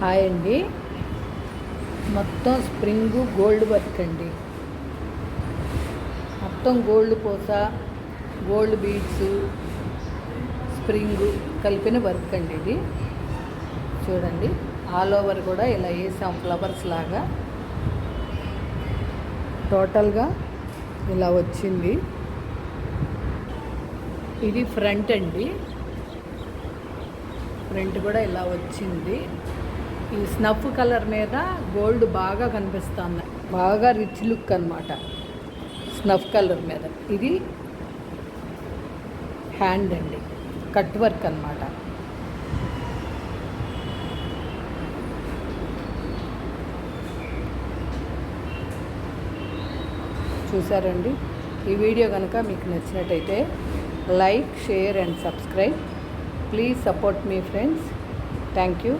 Hi అండి. మొత్తం spring gold work అండి. మొత్తం గోల్డ్ పూస, గోల్డ్ బీడ్స్, స్ప్రింగు కలిపిన వర్క్ అండి ఇది. చూడండి, ఆల్ ఓవర్ కూడా ఇలా వేసాం ఫ్లవర్స్ లాగా. టోటల్గా ఇలా వచ్చింది. ఇది ఫ్రంట్ అండి. ఫ్రంట్ కూడా ఇలా వచ్చింది. ఈ స్నఫ్ కలర్ మీద గోల్డ్ బాగా కనిపిస్తుంది. బాగా రిచ్ లుక్ అన్నమాట స్నఫ్ కలర్ మీద. ఇది హ్యాండ్ అండి, కట్ వర్క్ అన్నమాట. చూసారండి. ఈ వీడియో కనుక మీకు నచ్చినట్టయితే like, share and subscribe. Please support me friends. Thank you.